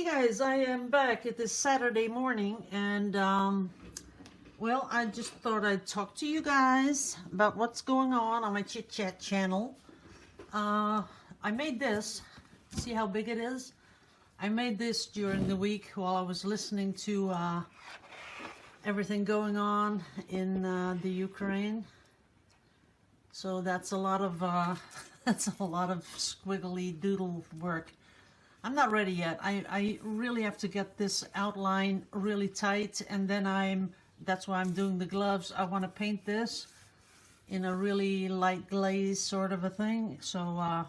Hey guys, I am back at this Saturday morning, and well, I just thought I'd talk to you guys about what's going on my Chit Chat channel. I made this. See how big it is? I made this during the week while I was listening to everything going on in the Ukraine. So that's a lot of that's a lot of squiggly doodle work. I'm not ready yet. I really have to get this outline really tight, and then that's why I'm doing the gloves. I want to paint this in a really light glaze sort of a thing. So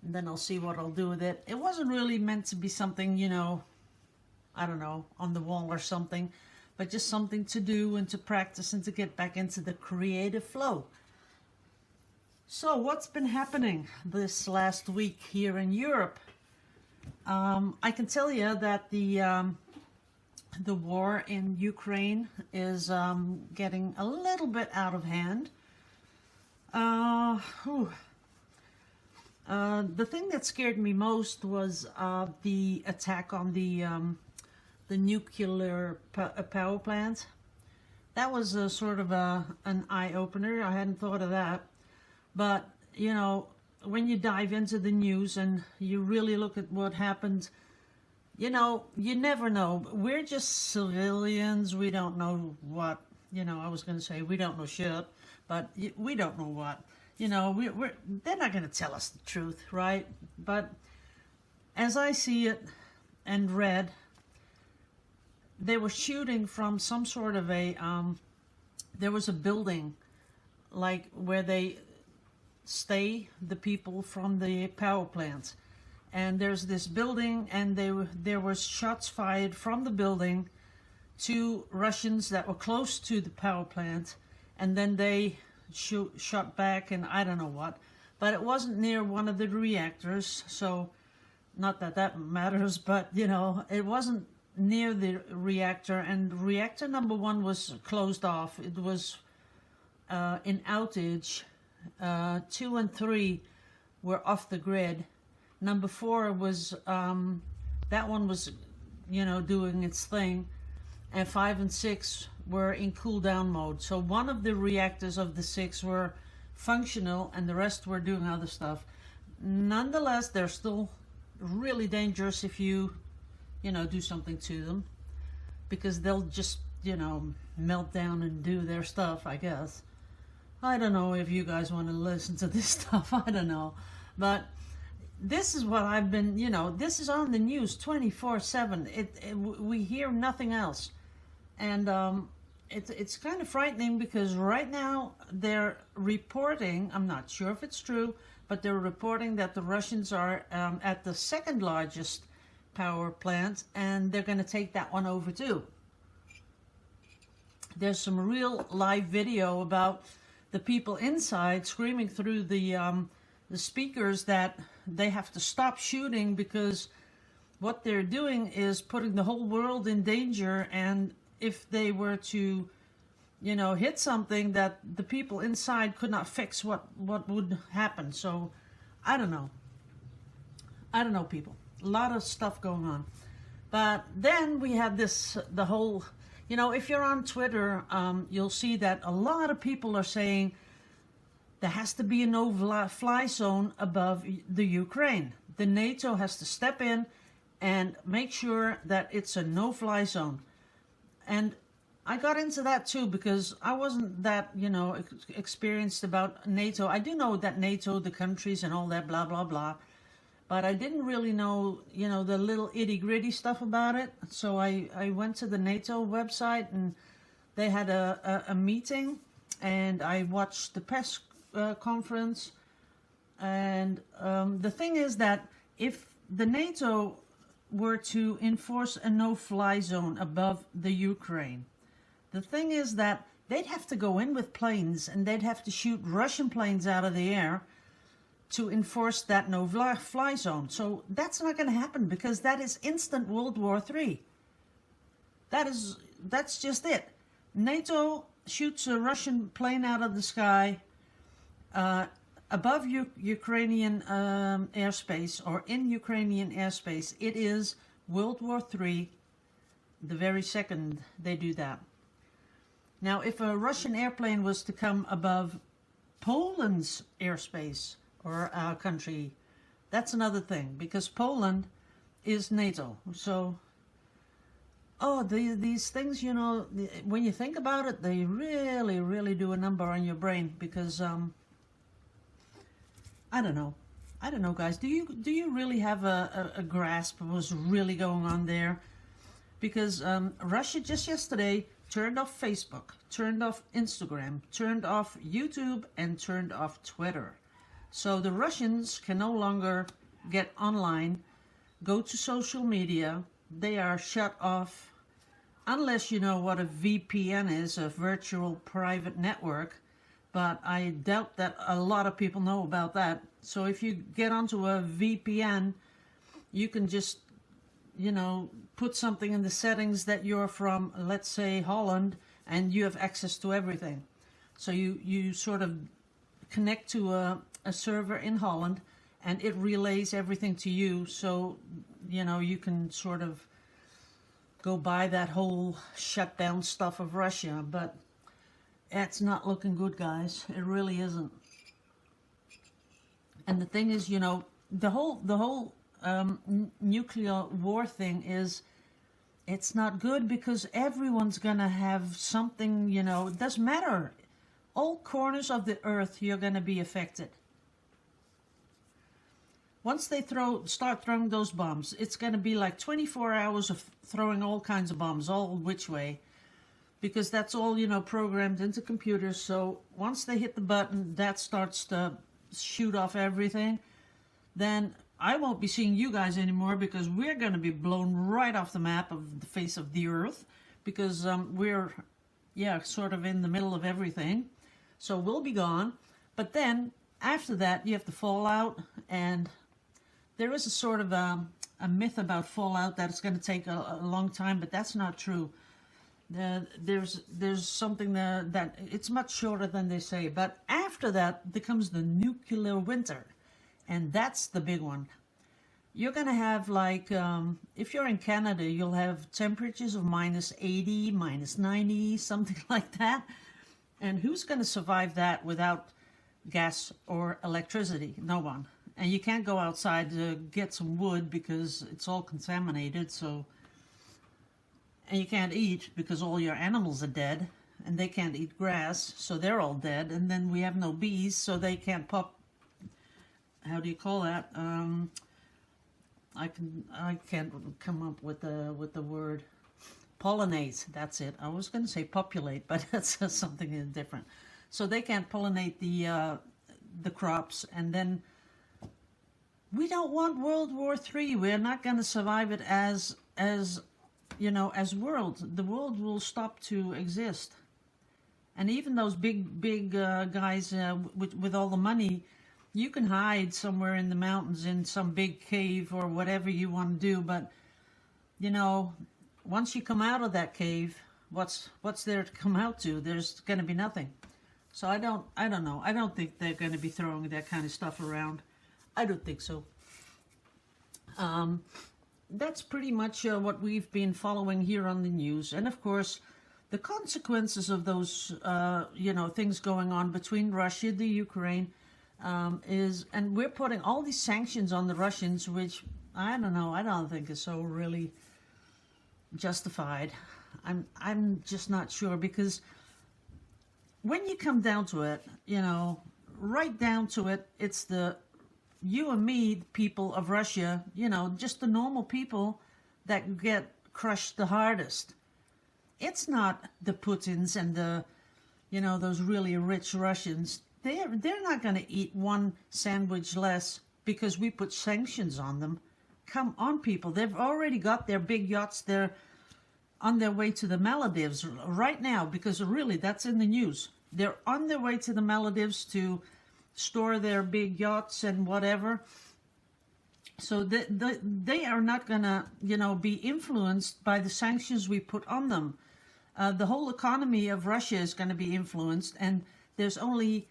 then I'll see what I'll do with it. It wasn't really meant to be something, you know, I don't know, on the wall or something, but just something to do and to practice and to get back into the creative flow. So what's been happening this last week here in Europe? I can tell you that the war in Ukraine is getting a little bit out of hand. The thing that scared me most was the attack on the nuclear power plant. That was a sort of an eye-opener. I hadn't thought of that. But, you know, when you dive into the news and you really look at what happened, you know, you never know. We're just civilians. We don't know what, you know, I was going to say we don't know shit, but we don't know what. You know, they're not going to tell us the truth, right? But as I see it and read, they were shooting from some sort of there was a building, like where they stay the people from the power plants, and there's this building, and there was shots fired from the building to Russians that were close to the power plant, and then they shot back, and I don't know what, but it wasn't near one of the reactors, so not that that matters, but you know, it wasn't near the reactor, and reactor number 1 was closed off. It was in outage. 2 and 3 were off the grid. Number 4 was that one was, you know, doing its thing, and 5 and 6 were in cool down mode. So one of the reactors of the 6 were functional, and the rest were doing other stuff. Nonetheless, they're still really dangerous if you know, do something to them, because they'll just, you know, melt down and do their stuff, I guess. I don't know if you guys want to listen to this stuff. I don't know. But this is what I've been, you know, this is on the news 24/7. We hear nothing else. And it's kind of frightening, because right now they're reporting, I'm not sure if it's true, but they're reporting that the Russians are at the second largest power plant, and they're going to take that one over too. There's some real live video about the people inside screaming through the speakers that they have to stop shooting, because what they're doing is putting the whole world in danger, and if they were to, you know, hit something that the people inside could not fix, what would happen. So I don't know, people, a lot of stuff going on. But then we had the whole, you know, if you're on Twitter, you'll see that a lot of people are saying there has to be a no-fly zone above the Ukraine. The NATO has to step in and make sure that it's a no-fly zone. And I got into that too, because I wasn't that, you know, experienced about NATO. I do know that NATO, the countries and all that, blah, blah, blah. But I didn't really know, you know, the little itty-gritty stuff about it. So I went to the NATO website, and they had a meeting, and I watched the press conference. And the thing is that if the NATO were to enforce a no-fly zone above the Ukraine, the thing is that they'd have to go in with planes, and they'd have to shoot Russian planes out of the air to enforce that no-fly zone. So that's not going to happen, because that is instant World War III. That's just it. NATO shoots a Russian plane out of the sky above Ukrainian airspace, or in Ukrainian airspace. It is World War III the very second they do that. Now, if a Russian airplane was to come above Poland's airspace or country, that's another thing, because Poland is NATO. So, these things, you know, when you think about it, they really, really do a number on your brain, because I don't know. I don't know, guys. Do you really have a grasp of what's really going on there? Because Russia just yesterday turned off Facebook, turned off Instagram, turned off YouTube, and turned off Twitter. So the Russians can no longer get online, go to social media. They are shut off, unless you know what a VPN is, a virtual private network. But I doubt that a lot of people know about that. So if you get onto a VPN, you can just, you know, put something in the settings that you're from, let's say, Holland, and you have access to everything. So you sort of connect to a server in Holland, and it relays everything to you. So, you know, you can sort of go by that whole shutdown stuff of Russia. But it's not looking good, guys. It really isn't. And the thing is, you know, the whole nuclear war thing is, it's not good, because everyone's gonna have something, you know, it doesn't matter. All corners of the earth, you're gonna be affected. Once they start throwing those bombs, it's gonna be like 24 hours of throwing all kinds of bombs, all which way. Because that's all, you know, programmed into computers. So once they hit the button, that starts to shoot off everything. Then I won't be seeing you guys anymore, because we're going to be blown right off the map of the face of the earth, because we're, sort of in the middle of everything. So we'll be gone. But then after that, you have the fallout, and there is a sort of a myth about fallout that it's going to take a long time, but that's not true. There's something that it's much shorter than they say. But after that, there comes the nuclear winter. And that's the big one. You're going to have, like, if you're in Canada, you'll have temperatures of minus 80, minus 90, something like that. And who's going to survive that without gas or electricity? No one. And you can't go outside to get some wood, because it's all contaminated. So, and you can't eat, because all your animals are dead. And they can't eat grass, so they're all dead. And then we have no bees, so they can't pop. How do you call that? I can't come up with the word. Pollinate. That's it. I was going to say populate, but that's something different. So they can't pollinate the crops, and then we don't want World War III. We're not going to survive it as you know, as world. The world will stop to exist, and even those big guys with all the money. You can hide somewhere in the mountains in some big cave or whatever you want to do, but, you know, once you come out of that cave, what's there to come out to? There's going to be nothing. So I don't know. I don't think they're going to be throwing that kind of stuff around. I don't think so. That's pretty much what we've been following here on the news. And of course, the consequences of those, you know, things going on between Russia, the Ukraine, and we're putting all these sanctions on the Russians, which I don't know, I don't think is so really justified. I'm just not sure, because when you come down to it, you know, right down to it, it's the you and me, people of Russia, you know, just the normal people that get crushed the hardest. It's not the Putins and the, you know, those really rich Russians. They're not going to eat one sandwich less because we put sanctions on them. Come on, people. They've already got their big yachts. They're on their way to the Maldives right now, because really that's in the news. They're on their way to the Maldives to store their big yachts and whatever. So they are not going to, you know, be influenced by the sanctions we put on them. The whole economy of Russia is going to be influenced, and there's only...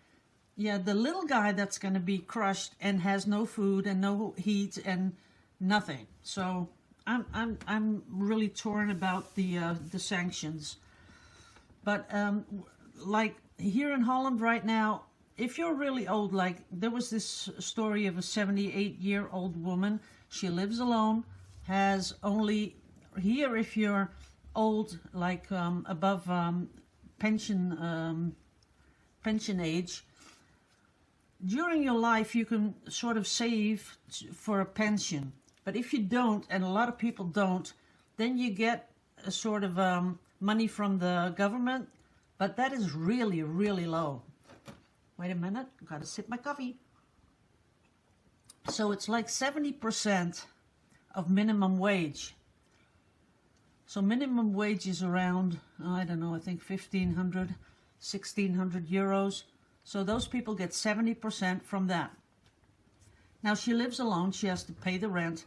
the little guy that's going to be crushed and has no food and no heat and nothing. So I'm really torn about the sanctions. But like here in Holland right now, if you're really old, like there was this story of a 78-year-old woman. She lives alone, has only here if you're old, like above pension age. During your life, you can sort of save for a pension. But if you don't, and a lot of people don't, then you get a sort of money from the government. But that is really, really low. Wait a minute, I've got to sip my coffee. So it's like 70% of minimum wage. So minimum wage is around, I don't know, I think 1,500, 1,600 euros. So those people get 70% from that. Now she lives alone, she has to pay the rent.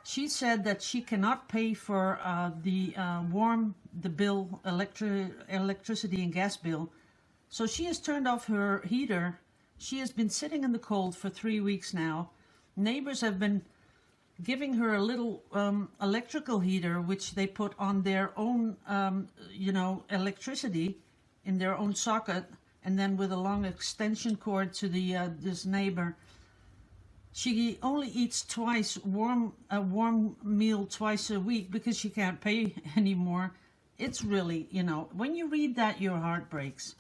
She said that she cannot pay for the bill, electricity and gas bill. So she has turned off her heater. She has been sitting in the cold for 3 weeks now. Neighbors have been giving her a little electrical heater, which they put on their own, electricity in their own socket, and then with a long extension cord to the this neighbor. She only eats a warm meal twice a week because she can't pay anymore. It's really, when you read that, your heart breaks.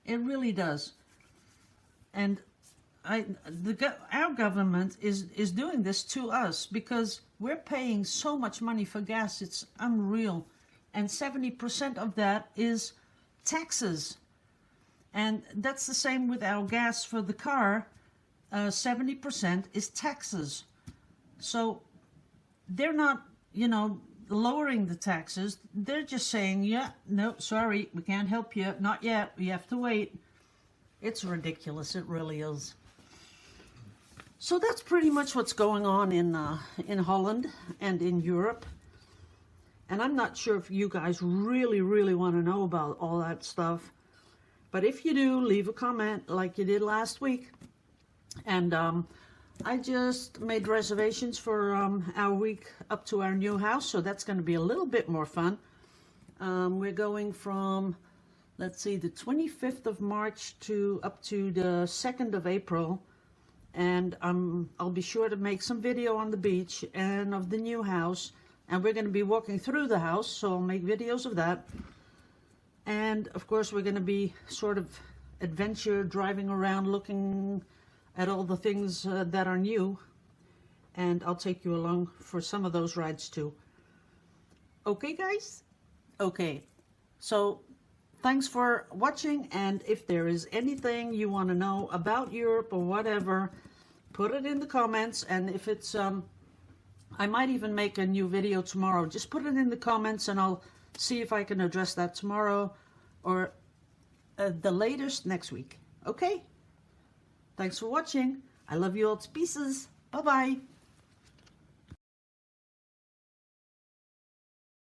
It really does. And our government is doing this to us because we're paying so much money for gas. It's unreal. And 70% of that is taxes. And that's the same with our gas for the car. 70% is taxes. So they're not, lowering the taxes. They're just saying, yeah, no, sorry, we can't help you. Not yet. We have to wait. It's ridiculous. It really is. So that's pretty much what's going on in Holland and in Europe. And I'm not sure if you guys really, really want to know about all that stuff. But if you do, leave a comment like you did last week. And I just made reservations for our week up to our new house. So that's going to be a little bit more fun. We're going from, let's see, the 25th of March up to the 2nd of April. And I'll be sure to make some video on the beach and of the new house. And we're going to be walking through the house, so I'll make videos of that. And, of course, we're going to be sort of adventure, driving around, looking at all the things that are new. And I'll take you along for some of those rides, too. Okay, guys? Okay. So, thanks for watching. And if there is anything you want to know about Europe or whatever, put it in the comments. And if it's... I might even make a new video tomorrow. Just put it in the comments and I'll see if I can address that tomorrow or the latest next week. Okay? Thanks for watching. I love you all to pieces. Bye-bye.